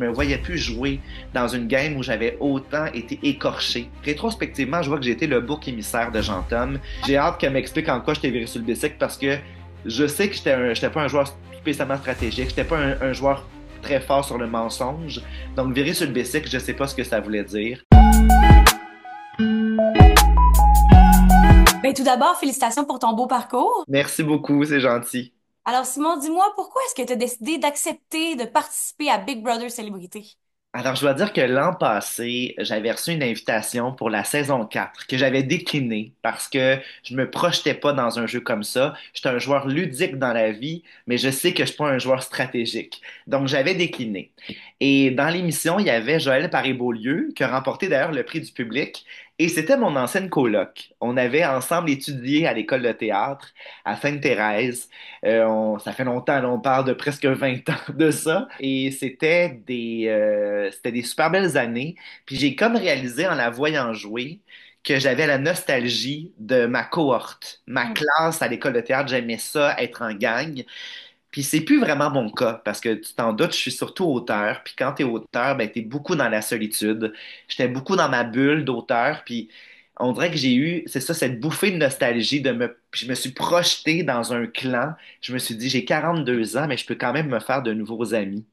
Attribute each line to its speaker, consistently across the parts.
Speaker 1: me voyais plus jouer dans une game où j'avais autant été écorché. Rétrospectivement, je vois que j'ai été le bouc émissaire de Jean-Tom. J'ai hâte qu'elle m'explique en quoi j'étais viré sur le bicycle parce que je sais que j'étais pas un joueur spécialement stratégique, j'étais pas un joueur très fort sur le mensonge. Donc, virer sur le bicycle, je sais pas ce que ça voulait dire.
Speaker 2: Ben, tout d'abord, félicitations pour ton beau parcours.
Speaker 1: Merci beaucoup, c'est gentil.
Speaker 2: Alors, Simon, dis-moi, pourquoi est-ce que tu as décidé d'accepter de participer à Big Brother Célébrité?
Speaker 1: Alors, je dois dire que l'an passé, j'avais reçu une invitation pour la saison 4 que j'avais déclinée parce que je me projetais pas dans un jeu comme ça. J'étais un joueur ludique dans la vie, mais je sais que je suis pas un joueur stratégique. Donc, j'avais décliné. Et dans l'émission, il y avait Joël Paris-Beaulieu qui a remporté d'ailleurs le prix du public et c'était mon ancienne coloc. On avait ensemble étudié à l'école de théâtre à Sainte-Thérèse. Ça fait longtemps, là, on parle de presque 20 ans de ça. Et c'était des super belles années. Puis j'ai comme réalisé en la voyant jouer que j'avais la nostalgie de ma cohorte, ma
Speaker 2: Hmm.
Speaker 1: classe à l'école de théâtre. J'aimais ça, être en gang. Puis c'est plus vraiment mon cas, parce que tu t'en doutes, je suis surtout auteur. Puis quand t'es auteur, ben t'es beaucoup dans la solitude. J'étais beaucoup dans ma bulle d'auteur. Puis on dirait que j'ai eu, c'est ça, cette bouffée de nostalgie je me suis projeté dans un clan. Je me suis dit, j'ai 42 ans, mais je peux quand même me faire de nouveaux amis.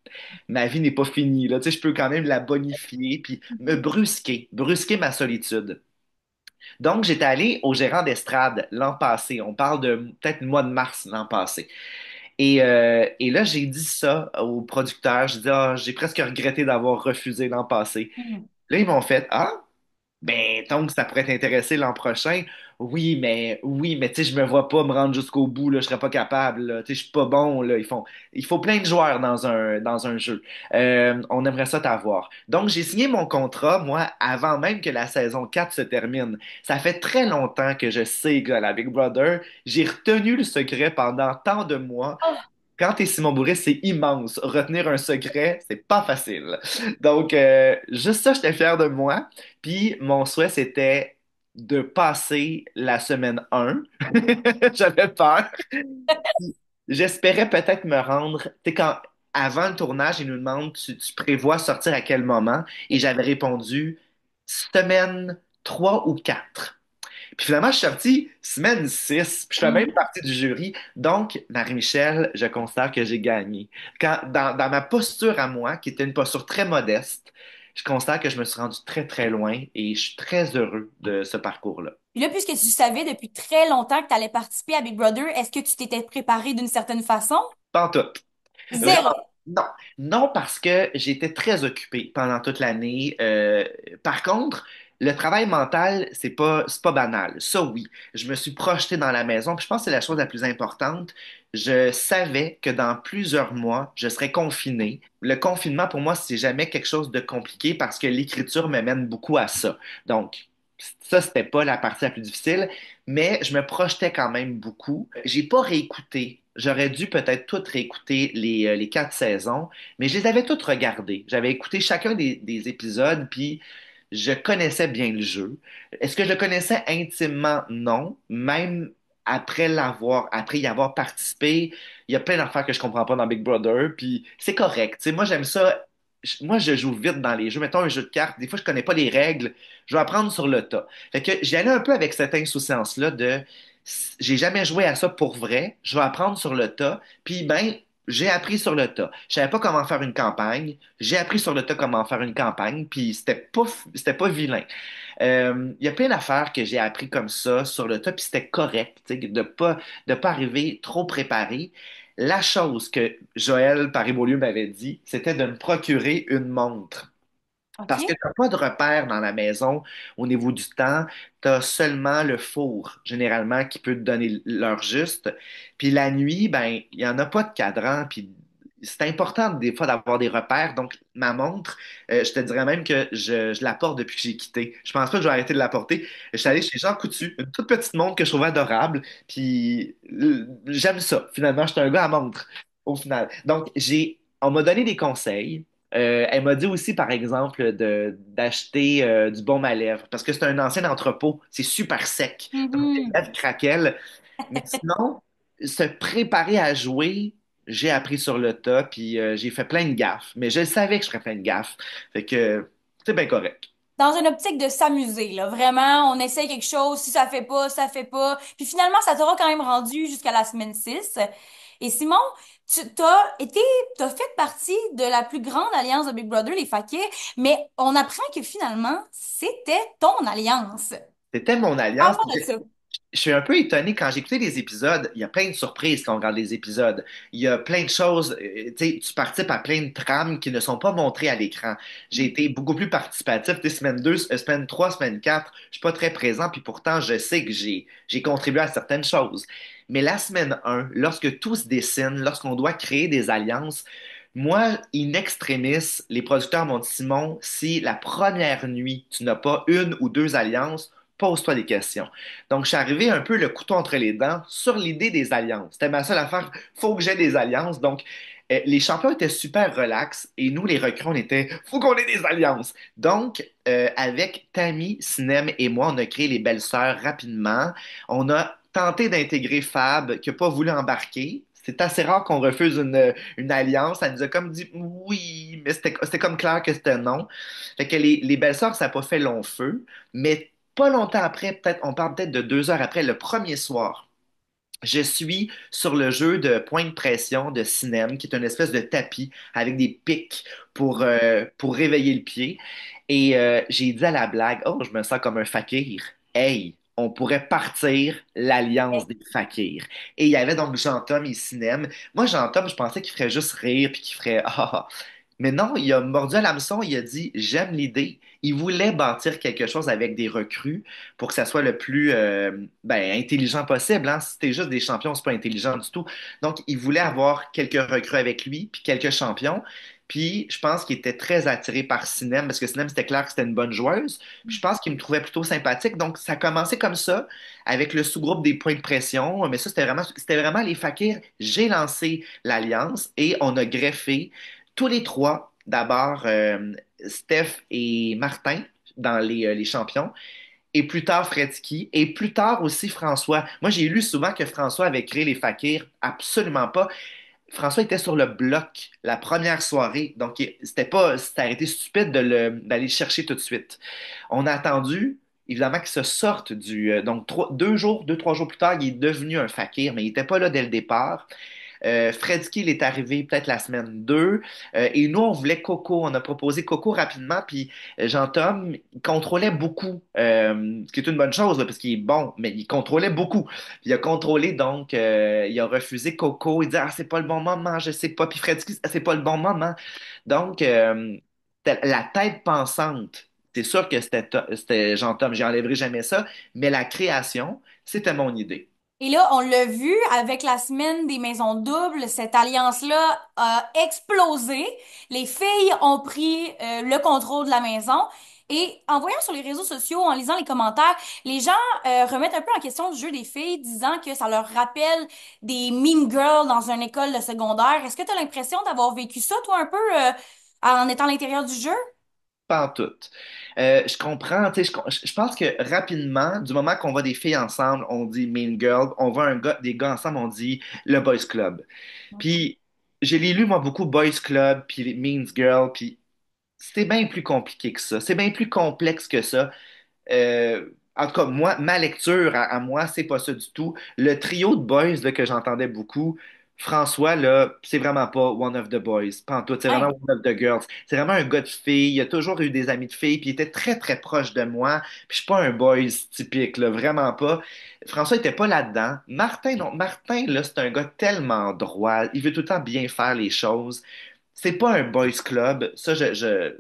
Speaker 1: Ma vie n'est pas finie, là. Tu sais, je peux quand même la bonifier, puis me brusquer ma solitude. Donc, j'étais allé au gérant d'estrade l'an passé. On parle de peut-être le mois de mars l'an passé. Et là, j'ai dit ça au producteur. J'ai dit, ah, j'ai presque regretté d'avoir refusé l'an passé.
Speaker 2: Hmm.
Speaker 1: Là, ils m'ont fait, ah, ben, donc, ça pourrait t'intéresser l'an prochain. Oui, mais, tu sais, je me vois pas me rendre jusqu'au bout, là, je serais pas capable, là. Tu sais, je suis pas bon, là. Il faut plein de joueurs dans un jeu. On aimerait ça t'avoir. Donc, j'ai signé mon contrat, moi, avant même que la saison 4 se termine. Ça fait très longtemps que je sais que la Big Brother, j'ai retenu le secret pendant tant de mois.
Speaker 2: Oh,
Speaker 1: Quand t'es Simon Bourris, c'est immense. Retenir un secret, c'est pas facile. Donc, juste ça, j'étais fier de moi. Puis, mon souhait, c'était de passer la semaine 1. J'avais peur. J'espérais peut-être me rendre. Tu sais, avant le tournage, ils nous demandent, tu prévois sortir à quel moment? Et j'avais répondu semaine 3 ou 4. Puis finalement, je suis sorti semaine 6, puis je fais même
Speaker 2: mhm.
Speaker 1: partie du jury. Donc, Marie-Michel, je considère que j'ai gagné. Dans ma posture à moi, qui était une posture très modeste, je considère que je me suis rendu très, très loin et je suis très heureux de ce parcours-là.
Speaker 2: Puis là, puisque tu savais depuis très longtemps que tu allais participer à Big Brother, est-ce que tu t'étais préparé d'une certaine façon?
Speaker 1: Pas en tout. Vraiment,
Speaker 2: Zéro.
Speaker 1: non. Non, parce que j'étais très occupé pendant toute l'année. Par contre, le travail mental, c'est pas banal. Ça, oui. Je me suis projeté dans la maison, puis je pense que c'est la chose la plus importante. Je savais que dans plusieurs mois, je serais confiné. Le confinement, pour moi, c'est jamais quelque chose de compliqué parce que l'écriture me mène beaucoup à ça. Donc, ça, c'était pas la partie la plus difficile, mais je me projetais quand même beaucoup. J'ai pas réécouté. J'aurais dû peut-être toutes réécouter les 4 saisons, mais je les avais toutes regardées. J'avais écouté chacun des épisodes, puis je connaissais bien le jeu. Est-ce que je le connaissais intimement? Non. Même après y avoir participé, il y a plein d'affaires que je comprends pas dans Big Brother, puis c'est correct. Tu sais, moi, j'aime ça. Moi, je joue vite dans les jeux. Mettons un jeu de cartes, des fois, je connais pas les règles. Je vais apprendre sur le tas. Fait que j'y allais un peu avec cette insouciance-là de j'ai jamais joué à ça pour vrai, je vais apprendre sur le tas, puis ben, j'ai appris sur le tas. Je savais pas comment faire une campagne, j'ai appris sur le tas comment faire une campagne, puis c'était pas vilain. Il y a plein d'affaires que j'ai appris comme ça sur le tas, puis c'était correct, tu sais, de pas arriver trop préparé. La chose que Joël Paris-Beaulieu m'avait dit, c'était de me procurer une montre. Parce que
Speaker 2: OK.
Speaker 1: tu n'as pas de repère dans la maison au niveau du temps. Tu as seulement le four, généralement, qui peut te donner l'heure juste. Puis la nuit, ben, il n'y en a pas de cadran. Puis c'est important des fois d'avoir des repères. Donc, ma montre, je te dirais même que je la porte depuis que j'ai quitté. Je pense pas que je vais arrêter de la porter. Je suis allé chez Jean Coutu, une toute petite montre que je trouvais adorable. Puis j'aime ça. Finalement, je suis un gars à montre, au final. Donc, on m'a donné des conseils. Elle m'a dit aussi, par exemple, d'acheter du baume à lèvres, parce que c'est un ancien entrepôt, c'est super sec. Donc, tes
Speaker 2: Mhm.
Speaker 1: lèvres craquellent. Mais sinon, se préparer à jouer, j'ai appris sur le tas, puis j'ai fait plein de gaffes. Mais je savais que je ferais plein de gaffes. Fait que c'est bien correct.
Speaker 2: Dans une optique de s'amuser, là. Vraiment, on essaye quelque chose, si ça fait pas, ça fait pas. Puis finalement, ça t'aura quand même rendu jusqu'à la semaine 6. Et Simon, t'as fait partie de la plus grande alliance de Big Brother, les Fakirs, mais on apprend que finalement, c'était ton alliance.
Speaker 1: C'était mon alliance.
Speaker 2: Parle-moi de ça.
Speaker 1: Je suis un peu étonné quand j'ai écouté les épisodes. Il y a plein de surprises quand on regarde les épisodes. Il y a plein de choses. Tu sais, tu participes à plein de trames qui ne sont pas montrées à l'écran. J'ai été beaucoup plus participatif. Tu sais, semaine 2, semaine 3, semaine 4. Je suis pas très présent, puis pourtant, je sais que j'ai contribué à certaines choses. Mais la semaine 1, lorsque tout se dessine, lorsqu'on doit créer des alliances, moi, in extremis, les producteurs m'ont dit, Simon, si la première nuit, tu n'as pas une ou deux alliances, pose-toi des questions. Donc, je suis arrivé un peu le couteau entre les dents sur l'idée des alliances. C'était ma seule affaire. Faut que j'ai des alliances. Donc, les champions étaient super relax et nous, les recrues, on était, faut qu'on ait des alliances. Donc, avec Tammy, Sinem et moi, on a créé les Belles Sœurs rapidement. On a tenté d'intégrer Fab, qui n'a pas voulu embarquer. C'est assez rare qu'on refuse une alliance. Elle nous a comme dit oui, mais c'était comme clair que c'était non. Fait que les Belles Sœurs, ça n'a pas fait long feu. Mais pas longtemps après, peut-être, on parle peut-être de 2 heures après, le premier soir, je suis sur le jeu de point de pression de Cinem, qui est une espèce de tapis avec des pics pour réveiller le pied. Et j'ai dit à la blague, oh, je me sens comme un fakir. Hey, on pourrait partir l'alliance des fakirs. Et il y avait donc Jean-Tom et Cinem. Moi, Jean-Tom, je pensais qu'il ferait juste rire puis qu'il ferait ah, ah. Mais non, il a mordu à l'hameçon, il a dit, j'aime l'idée. Il voulait bâtir quelque chose avec des recrues pour que ça soit le plus intelligent possible. Hein. Si t'es juste des champions, c'est pas intelligent du tout. Donc, il voulait avoir quelques recrues avec lui, puis quelques champions. Puis, je pense qu'il était très attiré par Sinem, parce que Sinem, c'était clair que c'était une bonne joueuse. Puis, je pense qu'il me trouvait plutôt sympathique. Donc, ça a commencé comme ça, avec le sous-groupe des points de pression. Mais ça, c'était vraiment les fakirs. J'ai lancé l'alliance et on a greffé tous les trois. D'abord, Steph et Martin dans les champions et plus tard Fredsky, et plus tard aussi François. Moi, j'ai lu souvent que François avait créé les fakirs. Absolument pas. François était sur le bloc la première soirée, donc c'était arrêté stupide d'aller le chercher tout de suite. On a attendu, évidemment, qu'il se sorte donc 2, 3 jours plus tard, il est devenu un fakir, mais il n'était pas là dès le départ. Fredsky, il est arrivé peut-être la semaine 2. Et nous, on voulait Coco. On a proposé Coco rapidement. Puis Jean-Tom, il contrôlait beaucoup, ce qui est une bonne chose, là, parce qu'il est bon, mais il contrôlait beaucoup. Puis il a contrôlé, donc il a refusé Coco. Il dit, ah, c'est pas le bon moment, je sais pas. Puis Fredsky, ah, c'est pas le bon moment. Donc, la tête pensante, c'est sûr que c'était Jean-Tom, j'enlèverai jamais ça, mais la création, c'était mon idée.
Speaker 2: Et là, on l'a vu avec la semaine des maisons doubles, cette alliance-là a explosé. Les filles ont pris le contrôle de la maison. Et en voyant sur les réseaux sociaux, en lisant les commentaires, les gens remettent un peu en question le jeu des filles, disant que ça leur rappelle des mean girls dans une école de secondaire. Est-ce que tu as l'impression d'avoir vécu ça, toi, un peu en étant à l'intérieur du jeu?
Speaker 1: Pas en tout. Je comprends, tu sais, je pense que rapidement, du moment qu'on voit des filles ensemble, on dit Mean Girl, on voit des gars ensemble, on dit le Boys Club. Puis, j'ai lu, moi, beaucoup Boys Club, puis les Mean Girl, puis c'est bien plus compliqué que ça. C'est bien plus complexe que ça. En tout cas, moi, ma lecture à moi, c'est pas ça du tout. Le trio de boys là, que j'entendais beaucoup, François, là, c'est vraiment pas one of the boys. Pas en tout, c'est vraiment
Speaker 2: Ouais.
Speaker 1: one of the girls. C'est vraiment un gars de filles. Il a toujours eu des amis de filles, puis il était très, très proche de moi. Puis je suis pas un boys typique, là, vraiment pas. François était pas là-dedans. Martin, non. Martin, là, c'est un gars tellement droit. Il veut tout le temps bien faire les choses. C'est pas un boys club. Ça, je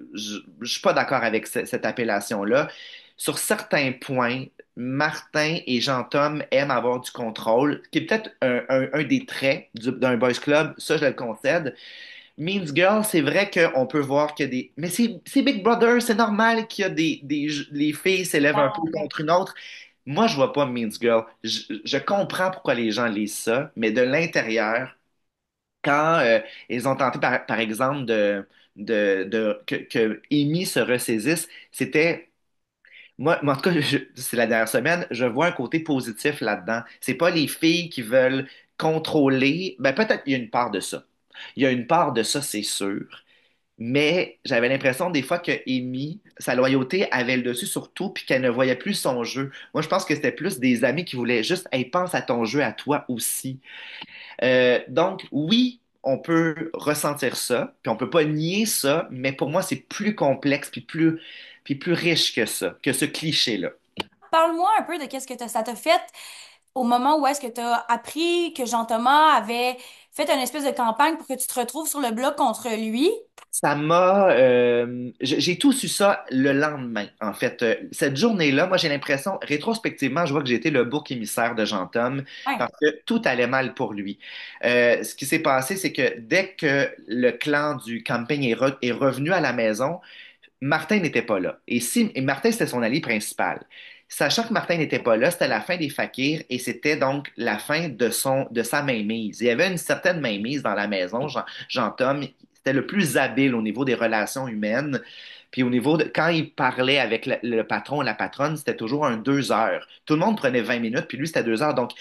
Speaker 1: suis pas d'accord avec cette appellation-là. Sur certains points, Martin et Jean-Tom aiment avoir du contrôle, qui est peut-être un des traits d'un boys club. Ça, je le concède. Mean Girl, c'est vrai qu'on peut voir qu'il y a des. Mais c'est Big Brother, c'est normal qu'il y a les filles s'élèvent un peu contre une autre. Moi, je vois pas Mean Girl. Je comprends pourquoi les gens lisent ça, mais de l'intérieur, quand ils ont tenté, par exemple, que Amy se ressaisisse, c'était. Moi, en tout cas, c'est la dernière semaine, je vois un côté positif là-dedans. C'est pas les filles qui veulent contrôler, ben peut-être il y a une part de ça. Il y a une part de ça, c'est sûr. Mais j'avais l'impression des fois que Amy, sa loyauté avait le dessus sur tout, puis qu'elle ne voyait plus son jeu. Moi, je pense que c'était plus des amis qui voulaient juste, hey, pense à ton jeu, à toi aussi. Donc, oui, on peut ressentir ça, puis on peut pas nier ça, mais pour moi, c'est plus complexe, puis plus riche que ça, que ce cliché-là.
Speaker 2: Parle-moi un peu de qu'est-ce que ça t'a fait au moment où est-ce que tu as appris que Jean-Thomas avait fait une espèce de campagne pour que tu te retrouves sur le bloc contre lui.
Speaker 1: J'ai tout su ça le lendemain, en fait. Cette journée-là, moi, j'ai l'impression, rétrospectivement, je vois que j'ai été le bouc émissaire de Jean-Tom
Speaker 2: Ouais.
Speaker 1: parce que tout allait mal pour lui. Ce qui s'est passé, c'est que dès que le clan du camping est revenu à la maison, Martin n'était pas là. Et Martin, c'était son allié principal. Sachant que Martin n'était pas là, c'était la fin des fakirs et c'était donc la fin de sa mainmise. Il y avait une certaine mainmise dans la maison. Jean-Tom, c'était le plus habile au niveau des relations humaines. Puis au niveau de quand il parlait avec le patron ou la patronne, c'était toujours un 2 heures. Tout le monde prenait 20 minutes, puis lui, c'était 2 heures. Donc,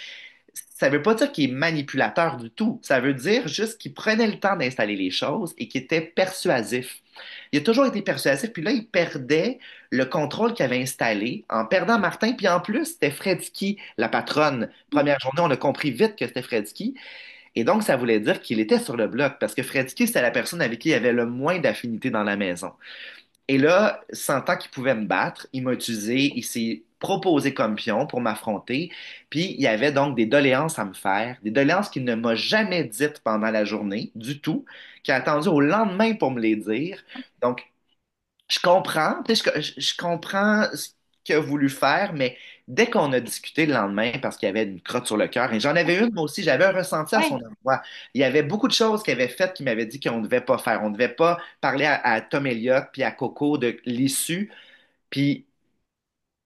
Speaker 1: ça veut pas dire qu'il est manipulateur du tout. Ça veut dire juste qu'il prenait le temps d'installer les choses et qu'il était persuasif. Il a toujours été persuasif, puis là, il perdait le contrôle qu'il avait installé en perdant Martin, puis en plus, c'était Fredsky, la patronne. Première journée, on a compris vite que c'était Fredsky, et donc ça voulait dire qu'il était sur le bloc, parce que Fredsky, c'était la personne avec qui il avait le moins d'affinité dans la maison. Et là, sentant qu'il pouvait me battre, il m'a utilisé, il s'est proposé comme pion pour m'affronter. Puis il y avait donc des doléances à me faire, des doléances qu'il ne m'a jamais dites pendant la journée, du tout, qu'il a attendu au lendemain pour me les dire. Donc, je comprends, tu sais, je comprends ce qu'il a voulu faire, mais dès qu'on a discuté le lendemain, parce qu'il y avait une crotte sur le cœur, et j'en avais une moi aussi, j'avais un ressenti à son
Speaker 2: Ouais.
Speaker 1: endroit. Il y avait beaucoup de choses qu'il avait faites qu'il m'avait dit qu'on ne devait pas faire. On ne devait pas parler à Tom Elliott puis à Coco de l'issue. Puis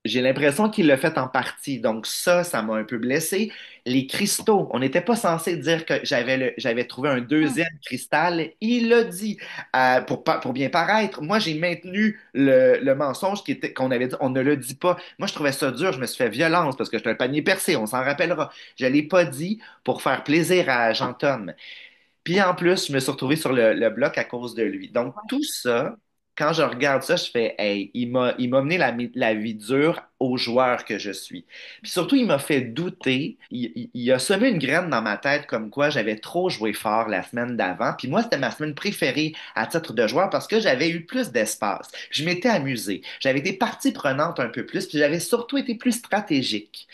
Speaker 1: j'ai l'impression qu'il l'a fait en partie. Donc ça m'a un peu blessé. Les cristaux, on n'était pas censé dire que j'avais trouvé un
Speaker 2: Hmm.
Speaker 1: deuxième cristal. Il l'a dit pour bien paraître. Moi, j'ai maintenu le mensonge qu'on avait dit. On ne le dit pas. Moi, je trouvais ça dur. Je me suis fait violence parce que j'étais un panier percé. On s'en rappellera. Je l'ai pas dit pour faire plaisir à Jean-Tom. Puis en plus, je me suis retrouvé sur le bloc à cause de lui. Donc tout ça, quand je regarde ça, je fais, hey, il m'a mené la vie dure au joueur que je suis. Puis surtout, il m'a fait douter. Il a semé une graine dans ma tête comme quoi j'avais trop joué fort la semaine d'avant. Puis moi, c'était ma semaine préférée à titre de joueur parce que j'avais eu plus d'espace. Je m'étais amusé. J'avais été partie prenante un peu plus, puis j'avais surtout été plus stratégique.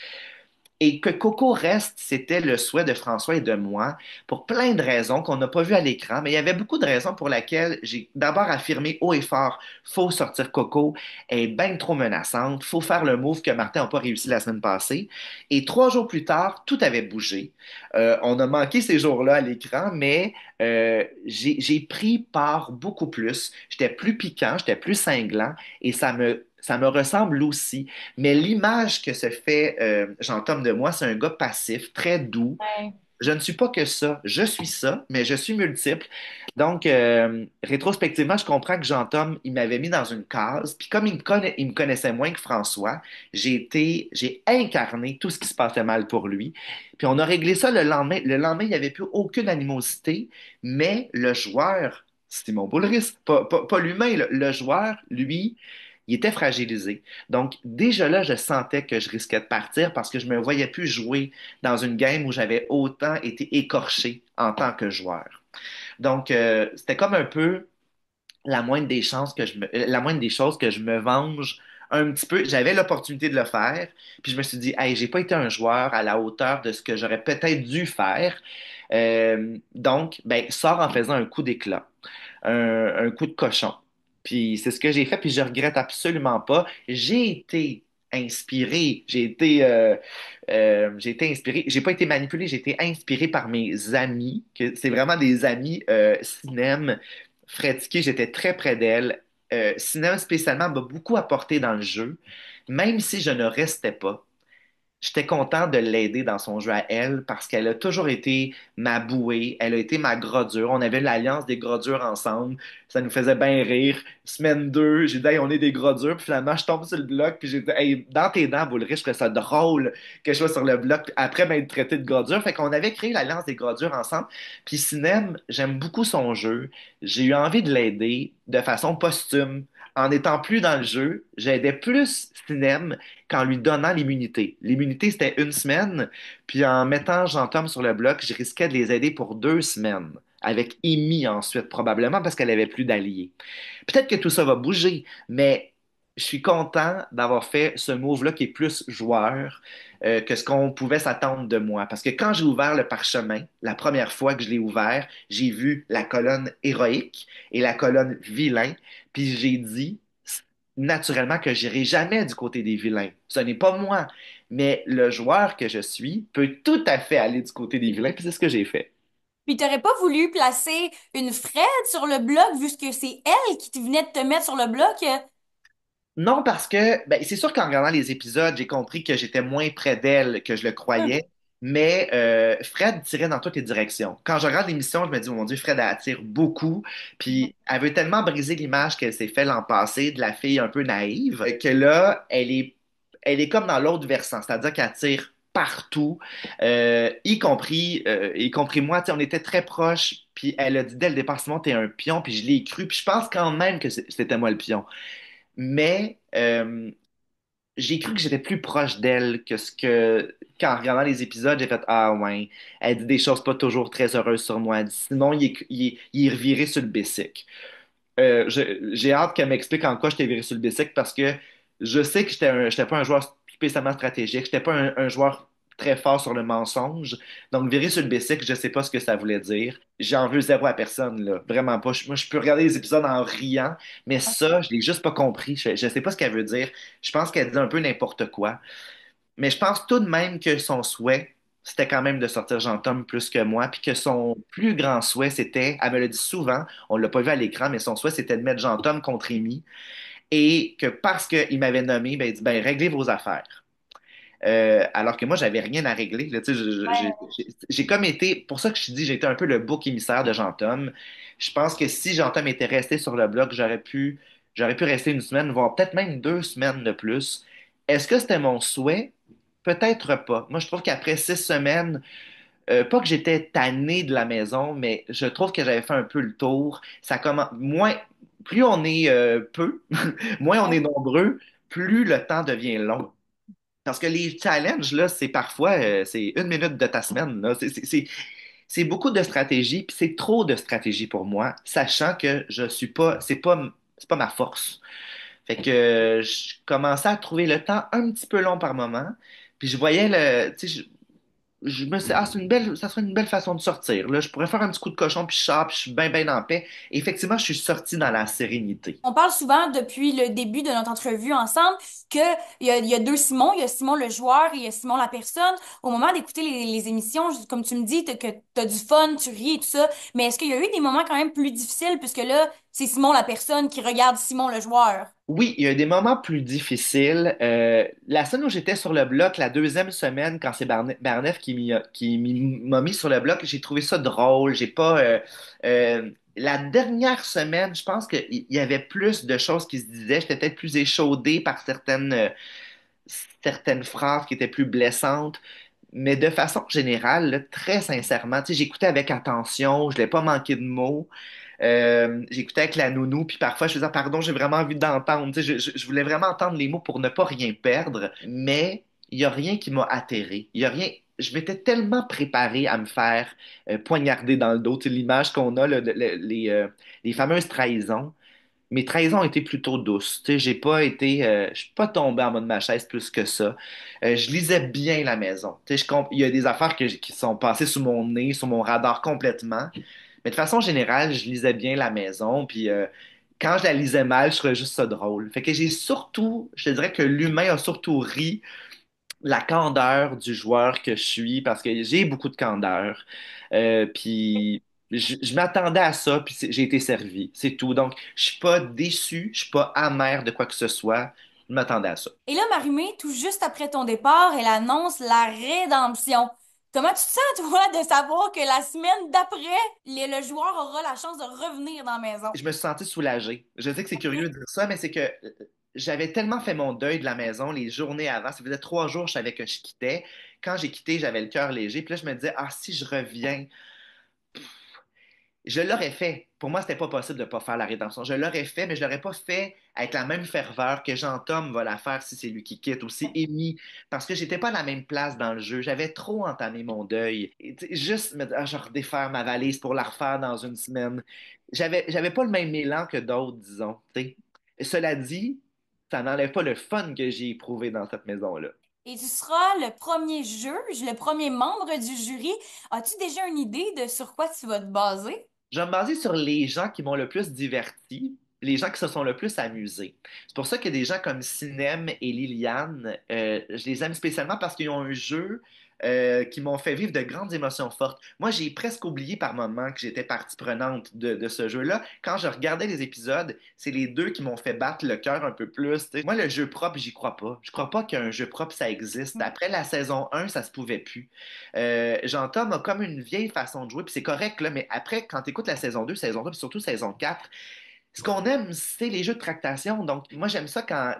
Speaker 1: Et que Coco reste, c'était le souhait de François et de moi, pour plein de raisons qu'on n'a pas vues à l'écran, mais il y avait beaucoup de raisons pour lesquelles j'ai d'abord affirmé haut et fort, faut sortir Coco, elle est bien trop menaçante, faut faire le move que Martin n'a pas réussi la semaine passée. Et 3 jours plus tard, tout avait bougé. On a manqué ces jours-là à l'écran, mais j'ai pris part beaucoup plus. J'étais plus piquant, j'étais plus cinglant, et ça me ressemble aussi. Mais l'image que se fait Jean-Tom de moi, c'est un gars passif, très doux.
Speaker 2: Ouais.
Speaker 1: Je ne suis pas que ça. Je suis ça, mais je suis multiple. Donc, rétrospectivement, je comprends que Jean-Tom, il m'avait mis dans une case. Puis comme il me connaissait moins que François, j'ai incarné tout ce qui se passait mal pour lui. Puis on a réglé ça le lendemain. Le lendemain, il n'y avait plus aucune animosité, mais le joueur, Simon Boulris, pas l'humain, le joueur, lui, il était fragilisé. Donc, déjà là, je sentais que je risquais de partir parce que je me voyais plus jouer dans une game où j'avais autant été écorché en tant que joueur. Donc, c'était comme un peu la moindre des choses que je me venge un petit peu. J'avais l'opportunité de le faire, puis je me suis dit, hey, j'ai pas été un joueur à la hauteur de ce que j'aurais peut-être dû faire. Donc, ben, sors en faisant un coup d'éclat, un coup de cochon. Puis c'est ce que j'ai fait, puis je regrette absolument pas. J'ai été inspiré. J'ai pas été manipulé, j'ai été inspiré par mes amis, que c'est vraiment des amis cinéma. Fredsky, j'étais très près d'elle. Cinéma spécialement m'a beaucoup apporté dans le jeu, même si je ne restais pas. J'étais content de l'aider dans son jeu à elle parce qu'elle a toujours été ma bouée, elle a été ma grodure. On avait l'alliance des grodures ensemble. Ça nous faisait bien rire. Semaine 2, j'ai dit, hey, on est des gros durs. Puis finalement, je tombe sur le bloc. Puis j'ai dit, hey, dans tes dents, Boulrich, je trouvais ça drôle que je sois sur le bloc. Puis après m'être traité de gros dur. Fait qu'on avait créé l'Alliance des gros durs ensemble. Puis Sinem, j'aime beaucoup son jeu. J'ai eu envie de l'aider de façon posthume. En étant plus dans le jeu, j'aidais plus Sinem qu'en lui donnant l'immunité. L'immunité, c'était une semaine. Puis en mettant Jean-Tom sur le bloc, je risquais de les aider pour 2 semaines. Avec Amy ensuite, probablement parce qu'elle avait plus d'alliés. Peut-être que tout ça va bouger, mais je suis content d'avoir fait ce move-là qui est plus joueur que ce qu'on pouvait s'attendre de moi. Parce que quand j'ai ouvert le parchemin, la première fois que je l'ai ouvert, j'ai vu la colonne héroïque et la colonne vilain, puis j'ai dit naturellement que j'irai jamais du côté des vilains. Ce n'est pas moi, mais le joueur que je suis peut tout à fait aller du côté des vilains, puis c'est ce que j'ai fait.
Speaker 2: Puis t'aurais pas voulu placer une Fred sur le bloc, vu que c'est elle qui venait de te mettre sur le bloc?
Speaker 1: Non, parce que ben, c'est sûr qu'en regardant les épisodes, j'ai compris que j'étais moins près d'elle que je le croyais, mais Fred tirait dans toutes les directions. Quand je regarde l'émission, je me dis, oh mon Dieu, Fred, elle attire beaucoup, puis elle veut tellement briser l'image qu'elle s'est fait l'an passé de la fille un peu naïve, que là, elle est comme dans l'autre versant, c'est-à-dire qu'elle tire partout, y compris moi, tu sais, on était très proches, puis elle a dit dès le départ, Simon, t'es un pion, puis je l'ai cru, puis je pense quand même que c'était moi le pion. Mais j'ai cru que j'étais plus proche d'elle que ce que, qu'en regardant les épisodes, j'ai fait, ah ouais, elle dit des choses pas toujours très heureuses sur moi. Elle dit, sinon, il est reviré sur le bicycle. J'ai hâte qu'elle m'explique en quoi j'étais viré sur le bicycle parce que je sais que j'étais pas un joueur spécialement stratégique, j'étais pas un joueur très fort sur le mensonge. Donc, virer sur le bicycle, je sais pas ce que ça voulait dire. J'en veux zéro à personne, là. Vraiment pas. Moi, je peux regarder les épisodes en riant, mais ça, je l'ai juste pas compris. Je sais pas ce qu'elle veut dire. Je pense qu'elle dit un peu n'importe quoi. Mais je pense tout de même que son souhait, c'était quand même de sortir Jean-Tom plus que moi, puis que son plus grand souhait, c'était, elle me le dit souvent, on l'a pas vu à l'écran, mais son souhait, c'était de mettre Jean-Tom contre Amy, et que parce qu'il m'avait nommé, ben, il dit, ben, réglez vos affaires. Alors que moi, j'avais rien à régler. Là, tu sais, j'ai comme été, pour ça que je te dis, j'ai été un peu le bouc émissaire de Jean-Tom. Je pense que si Jean-Tom était resté sur le bloc, j'aurais pu rester une semaine, voire peut-être même 2 semaines de plus. Est-ce que c'était mon souhait? Peut-être pas. Moi, je trouve qu'après 6 semaines, pas que j'étais tanné de la maison, mais je trouve que j'avais fait un peu le tour. Ça commence, plus on est peu, moins on est nombreux, plus le temps devient long. Parce que les challenges, là, c'est parfois, c'est 1 minute de ta semaine, là. C'est beaucoup de stratégie, puis c'est trop de stratégie pour moi, sachant que je suis pas, c'est pas ma force. Fait que je commençais à trouver le temps un petit peu long par moment, puis je voyais tu sais, je me suis dit, ah, ça serait une belle façon de sortir. Là, je pourrais faire un petit coup de cochon, puis je sors, puis je suis bien, bien en paix. Et effectivement, je suis sorti dans la sérénité.
Speaker 2: On parle souvent depuis le début de notre entrevue ensemble que il y a deux Simon, il y a Simon le joueur et il y a Simon la personne. Au moment d'écouter les émissions, comme tu me dis, que t'as du fun, tu ris et tout ça, mais est-ce qu'il y a eu des moments quand même plus difficiles puisque là, c'est Simon la personne qui regarde Simon le joueur?
Speaker 1: Oui, il y a eu des moments plus difficiles. La semaine où j'étais sur le bloc, la deuxième semaine, quand c'est Barnef qui m'a mis sur le bloc, j'ai trouvé ça drôle. J'ai pas. La dernière semaine, je pense qu'il y avait plus de choses qui se disaient. J'étais peut-être plus échaudé par certaines phrases qui étaient plus blessantes. Mais de façon générale, là, très sincèrement, tu sais, j'écoutais avec attention, je n'ai pas manqué de mots. J'écoutais avec la nounou, puis parfois je faisais pardon, j'ai vraiment envie d'entendre. Tu sais, je voulais vraiment entendre les mots pour ne pas rien perdre, mais il n'y a rien qui m'a atterré. Il y a rien. Je m'étais tellement préparé à me faire poignarder dans le dos. Tu sais, l'image qu'on a, là, les fameuses trahisons. Mes trahisons ont été plutôt douces. Tu sais, je suis pas tombé en bas de ma chaise plus que ça. Je lisais bien la maison. Tu sais, il y a des affaires qui sont passées sous mon nez, sous mon radar complètement. Mais de façon générale, je lisais bien la maison. Puis quand je la lisais mal, je trouvais juste ça drôle. Fait que je te dirais que l'humain a surtout ri la candeur du joueur que je suis parce que j'ai beaucoup de candeur. Puis je m'attendais à ça, puis j'ai été servi. C'est tout. Donc, je suis pas déçu, je suis pas amer de quoi que ce soit. Je m'attendais à ça.
Speaker 2: Et là, Marimé, tout juste après ton départ, elle annonce la rédemption. Comment tu te sens, toi, de savoir que la semaine d'après, le joueur aura la chance de revenir dans la maison?
Speaker 1: Je me suis senti soulagé. Je sais que c'est curieux de dire ça, mais c'est que j'avais tellement fait mon deuil de la maison les journées avant. Ça faisait 3 jours, je savais que je quittais. Quand j'ai quitté, j'avais le cœur léger. Puis là, je me disais, ah, si je reviens, je l'aurais fait. Pour moi, c'était pas possible de pas faire la rédemption. Je l'aurais fait, mais je l'aurais pas fait avec la même ferveur que Jean-Tom va la faire si c'est lui qui quitte, ou si Amy, parce que j'étais pas à la même place dans le jeu. J'avais trop entamé mon deuil. Et, tu sais, juste me dire, ah, genre, défaire ma valise pour la refaire dans une semaine. J'avais pas le même élan que d'autres, disons. Tu sais. Et cela dit, ça n'enlève pas le fun que j'ai éprouvé dans cette maison-là.
Speaker 2: Et tu seras le premier juge, le premier membre du jury. As-tu déjà une idée de sur quoi tu vas te baser?
Speaker 1: Je vais me baser sur les gens qui m'ont le plus diverti, les gens qui se sont le plus amusés. C'est pour ça que des gens comme Sinem et Liliane, je les aime spécialement parce qu'ils ont un jeu qui m'ont fait vivre de grandes émotions fortes. Moi, j'ai presque oublié par moments que j'étais partie prenante de ce jeu-là. Quand je regardais les épisodes, c'est les deux qui m'ont fait battre le cœur un peu plus. Tu sais. Moi, le jeu propre, j'y crois pas. Je crois pas qu'un jeu propre, ça existe. Après la saison 1, ça se pouvait plus. Jean-Tom a comme une vieille façon de jouer, puis c'est correct, là, mais après, quand tu écoutes la saison 2, saison 3, puis surtout saison 4, ce qu'on aime, c'est les jeux de tractation. Donc, moi, j'aime ça quand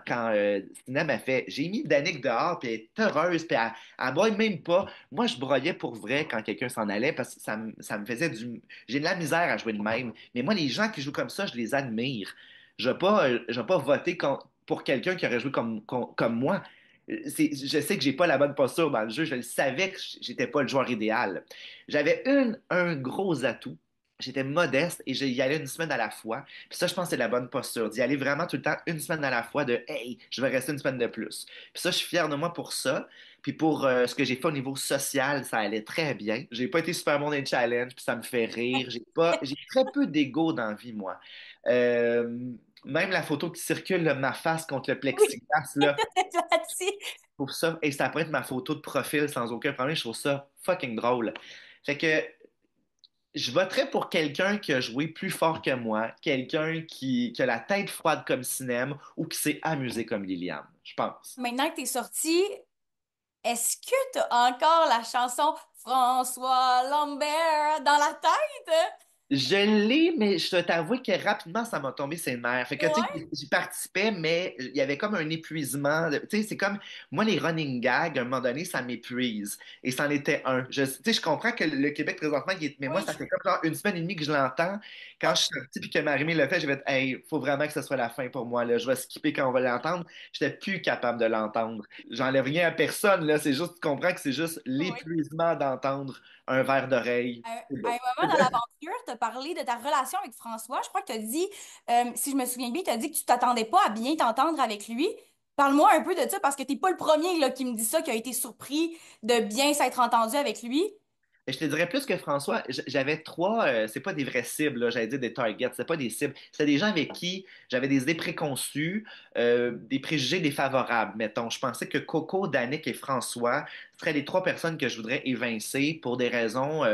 Speaker 1: Stina m'a fait j'ai mis Danick dehors, puis elle est heureuse, puis elle broye même pas. Moi, je broyais pour vrai quand quelqu'un s'en allait, parce que ça me faisait du. J'ai de la misère à jouer de même. Mais moi, les gens qui jouent comme ça, je les admire. Je vais pas voter pour quelqu'un qui aurait joué comme moi. Je sais que j'ai pas la bonne posture dans le jeu. Je le savais que j'étais pas le joueur idéal. J'avais un gros atout. J'étais modeste et j'y allais une semaine à la fois. Puis ça, je pense que c'est la bonne posture, d'y aller vraiment tout le temps une semaine à la fois de Hey, je vais rester une semaine de plus. Puis ça, je suis fier de moi pour ça. Puis pour ce que j'ai fait au niveau social, ça allait très bien. J'ai pas été super bon dans les challenges, puis ça me fait rire. J'ai très peu d'ego dans la vie, moi. Même la photo qui circule, là, ma face contre le
Speaker 2: Oui,
Speaker 1: plexiglas, là,
Speaker 2: là-dessus.
Speaker 1: je trouve ça, et ça pourrait être ma photo de profil sans aucun problème, je trouve ça fucking drôle. Fait que je voterais pour quelqu'un qui a joué plus fort que moi, quelqu'un qui a la tête froide comme Cinéma ou qui s'est amusé comme Liliane, je pense.
Speaker 2: Maintenant que t'es sorti, est-ce que t'as encore la chanson François Lambert dans la tête?
Speaker 1: Je l'ai, mais je dois t'avouer que rapidement, ça m'a tombé ses nerfs. Fait que, tu
Speaker 2: Ouais.
Speaker 1: sais, j'y participais, mais il y avait comme un épuisement. Tu sais, c'est comme, moi, les running gags, à un moment donné, ça m'épuise. Et c'en était un. Tu sais, je comprends que le Québec, présentement, mais moi,
Speaker 2: Oui.
Speaker 1: ça fait comme genre une semaine et demie que je l'entends. Quand je suis sorti puis que Marie-Mé l'a fait, j'ai fait, hey, faut vraiment que ce soit la fin pour moi, là. Je vais skipper quand on va l'entendre. J'étais plus capable de l'entendre. J'enlève rien à personne, là. C'est juste, tu comprends que c'est juste
Speaker 2: Oui.
Speaker 1: l'épuisement d'entendre un verre d'oreille. C'est
Speaker 2: À
Speaker 1: bon.
Speaker 2: un moment dans l'aventure, tu as parlé de ta relation avec François. Je crois que tu as dit, si je me souviens bien, tu as dit que tu t'attendais pas à bien t'entendre avec lui. Parle-moi un peu de ça parce que t'es pas le premier là, qui me dit ça, qui a été surpris de bien s'être entendu avec lui.
Speaker 1: Et je te dirais plus que François, j'avais trois, c'est pas des vraies cibles, là, j'allais dire des targets, c'est pas des cibles, c'est des gens avec qui j'avais des idées préconçues, des préjugés défavorables, mettons. Je pensais que Coco, Danick et François seraient les trois personnes que je voudrais évincer pour des raisons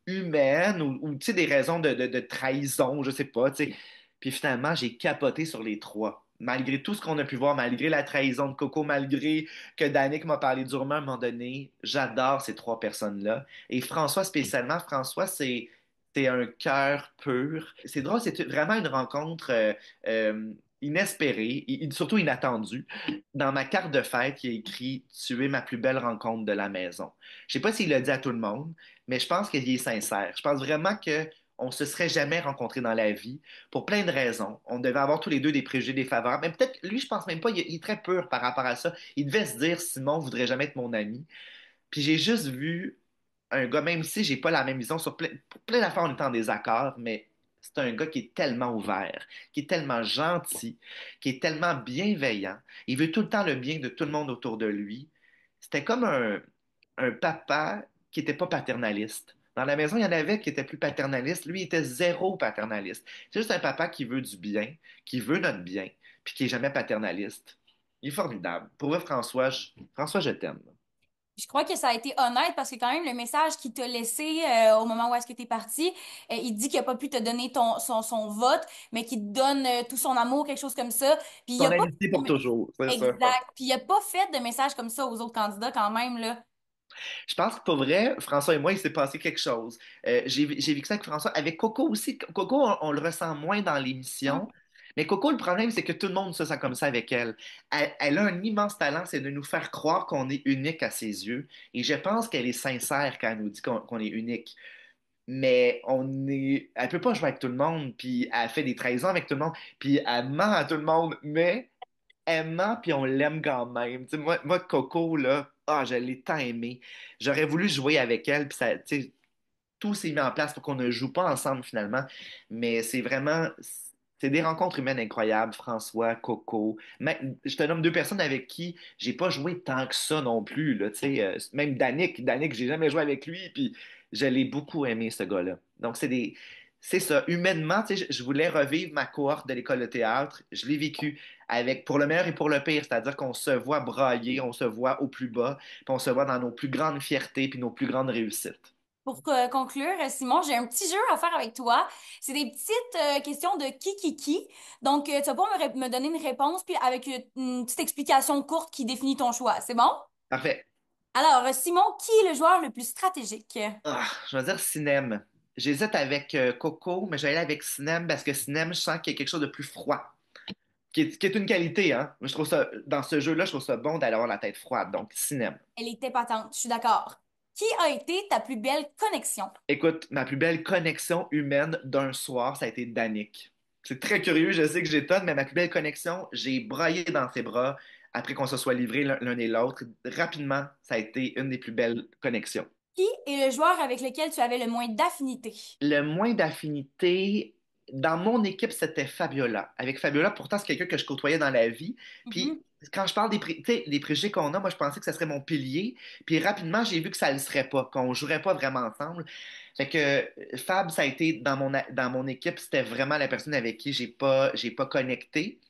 Speaker 1: humaines ou tu sais, des raisons de trahison, je sais pas, tu sais. Puis finalement, j'ai capoté sur les trois. Malgré tout ce qu'on a pu voir, malgré la trahison de Coco, malgré que Danick m'a parlé durement à un moment donné, j'adore ces trois personnes-là. Et François spécialement, François, c'est un cœur pur. C'est drôle, c'est vraiment une rencontre inespérée, surtout inattendue. Dans ma carte de fête, il y a écrit Tu es ma plus belle rencontre de la maison. Je sais pas s'il l'a dit à tout le monde, mais je pense qu'il est sincère. Je pense vraiment que on se serait jamais rencontrés dans la vie pour plein de raisons. On devait avoir tous les deux des préjugés défavorables. Mais peut-être, lui, je pense même pas, il est très pur par rapport à ça. Il devait se dire Simon voudrait jamais être mon ami. Puis j'ai juste vu un gars, même si j'ai pas la même vision pour plein d'affaires, on est en désaccord, mais c'est un gars qui est tellement ouvert, qui est tellement gentil, qui est tellement bienveillant. Il veut tout le temps le bien de tout le monde autour de lui. C'était comme un papa qui était pas paternaliste. Dans la maison, il y en avait qui étaient plus paternalistes. Lui, il était zéro paternaliste. C'est juste un papa qui veut du bien, qui veut notre bien, puis qui est jamais paternaliste. Il est formidable. Pour vrai, François, je t'aime.
Speaker 2: Je crois que ça a été honnête parce que quand même le message qu'il t'a laissé au moment où est-ce que t'es parti, il dit qu'il a pas pu te donner son vote, mais qu'il te donne tout son amour, quelque chose comme ça. Puis il
Speaker 1: Ton
Speaker 2: a pas
Speaker 1: amitié pour toujours, c'est ça.
Speaker 2: exact. Puis il a pas fait de message comme ça aux autres candidats quand même là.
Speaker 1: Je pense que pour vrai, François et moi, il s'est passé quelque chose. J'ai vécu ça avec François. Avec Coco aussi. Coco, on le ressent moins dans l'émission. Mais Coco, le problème, c'est que tout le monde se sent comme ça avec elle. Elle a un immense talent, c'est de nous faire croire qu'on est unique à ses yeux. Et je pense qu'elle est sincère quand elle nous dit qu'on est unique. Mais elle peut pas jouer avec tout le monde, puis elle fait des trahisons avec tout le monde, puis elle ment à tout le monde. Mais aimant, puis on l'aime quand même. Tu sais, moi, Coco, là, je l'ai tant aimé. J'aurais voulu jouer avec elle, puis ça, tu sais, tout s'est mis en place pour qu'on ne joue pas ensemble finalement. Mais c'est vraiment, c'est des rencontres humaines incroyables. François, Coco. Je te nomme deux personnes avec qui j'ai pas joué tant que ça non plus, là, tu sais, même Danick, j'ai jamais joué avec lui, puis je l'ai beaucoup aimé, ce gars-là. Donc, c'est ça. Humainement, tu sais, je voulais revivre ma cohorte de l'école de théâtre. Je l'ai vécu avec, pour le meilleur et pour le pire, c'est-à-dire qu'on se voit brailler, on se voit au plus bas, puis on se voit dans nos plus grandes fiertés puis nos plus grandes réussites.
Speaker 2: Pour conclure, Simon, j'ai un petit jeu à faire avec toi. C'est des petites questions de qui. Donc, tu vas pas me donner une réponse, puis avec une petite explication courte qui définit ton choix. C'est bon?
Speaker 1: Parfait.
Speaker 2: Alors, Simon, qui est le joueur le plus stratégique?
Speaker 1: Je vais dire Cinem. J'hésite avec Coco, mais j'allais avec Cinem parce que Cinem, je sens qu'il y a quelque chose de plus froid, qui est une qualité, hein. Je trouve ça, dans ce jeu-là, je trouve ça bon d'aller avoir la tête froide. Donc, Cinem.
Speaker 2: Elle était patente, je suis d'accord. Qui a été ta plus belle connexion?
Speaker 1: Écoute, ma plus belle connexion humaine d'un soir, ça a été Danick. C'est très curieux, je sais que j'étonne, mais ma plus belle connexion, j'ai braillé dans ses bras après qu'on se soit livrés l'un et l'autre. Rapidement, ça a été une des plus belles connexions.
Speaker 2: Qui est le joueur avec lequel tu avais le moins d'affinité?
Speaker 1: Le moins d'affinité, dans mon équipe, c'était Fabiola. Avec Fabiola, pourtant, c'est quelqu'un que je côtoyais dans la vie. Puis,
Speaker 2: Mhm.
Speaker 1: quand je parle tu sais, des préjugés qu'on a, moi, je pensais que ça serait mon pilier. Puis, rapidement, j'ai vu que ça ne le serait pas, qu'on jouerait pas vraiment ensemble. Fait que Fab, ça a été dans mon équipe, c'était vraiment la personne avec qui j'ai pas connecté.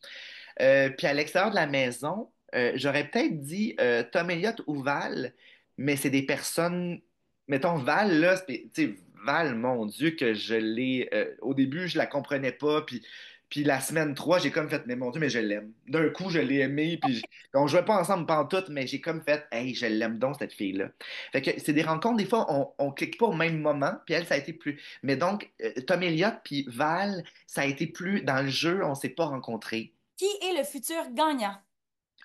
Speaker 1: Puis à l'extérieur de la maison, j'aurais peut-être dit Tom Elliott ou Val, mais c'est des personnes. Mettons, Val, là, tu sais, Val, mon Dieu, que je l'ai. Au début, je la comprenais pas, puis la semaine 3 j'ai comme fait, mais mon Dieu, mais je l'aime. D'un coup, je l'ai aimé, on jouait pas ensemble pantoute, mais j'ai comme fait, hey, je l'aime donc, cette fille-là. Fait que c'est des rencontres, des fois, on clique pas au même moment, puis elle, ça a été plus. Mais donc, Tom Elliott puis Val, ça a été plus dans le jeu, on s'est pas rencontrés.
Speaker 2: Qui est le futur gagnant?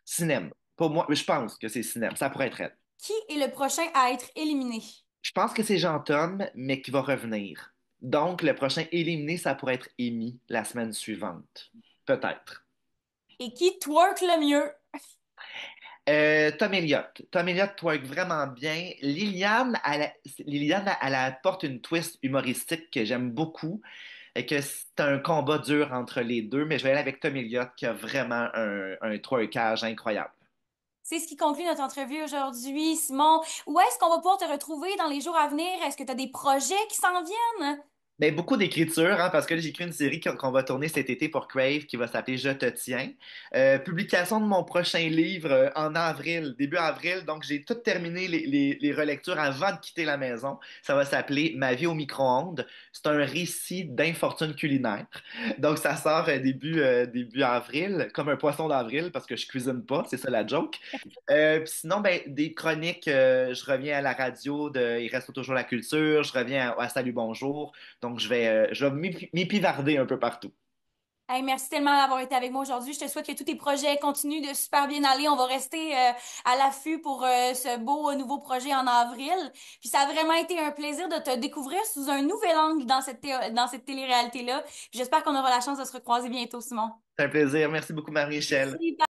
Speaker 1: Cinéma. Pour moi, je pense que c'est cinéma. Ça pourrait être elle.
Speaker 2: Qui est le prochain à être éliminé?
Speaker 1: Je pense que c'est Jean-Tom, mais qui va revenir. Donc, le prochain éliminé, ça pourrait être Amy la semaine suivante. Peut-être.
Speaker 2: Et qui twerk le mieux?
Speaker 1: Tom Elliott. Tom Elliott twerk vraiment bien. Liliane, elle apporte une twist humoristique que j'aime beaucoup et que c'est un combat dur entre les deux, mais je vais aller avec Tom Elliott qui a vraiment un twerkage incroyable.
Speaker 2: C'est ce qui conclut notre entrevue aujourd'hui, Simon. Où est-ce qu'on va pouvoir te retrouver dans les jours à venir? Est-ce que tu as des projets qui s'en viennent?
Speaker 1: Ben, beaucoup d'écriture, hein, parce que là, j'ai écrit une série qu'on va tourner cet été pour Crave qui va s'appeler Je te tiens. Publication de mon prochain livre en avril, début avril. Donc, j'ai tout terminé les relectures avant de quitter la maison. Ça va s'appeler Ma vie au micro-ondes. C'est un récit d'infortune culinaire. Donc, ça sort début avril, comme un poisson d'avril, parce que je cuisine pas, c'est ça la joke. Puis sinon, ben, des chroniques, je reviens à la radio de Il reste toujours la culture, je reviens à Salut Bonjour. Donc, je vais m'épivarder un peu partout.
Speaker 2: Hey, merci tellement d'avoir été avec moi aujourd'hui. Je te souhaite que tous tes projets continuent de super bien aller. On va rester à l'affût pour ce beau nouveau projet en avril. Puis ça a vraiment été un plaisir de te découvrir sous un nouvel angle dans dans cette télé-réalité-là. Puis j'espère qu'on aura la chance de se recroiser bientôt, Simon.
Speaker 1: C'est un plaisir. Merci beaucoup, Marie-Michel.
Speaker 2: Merci.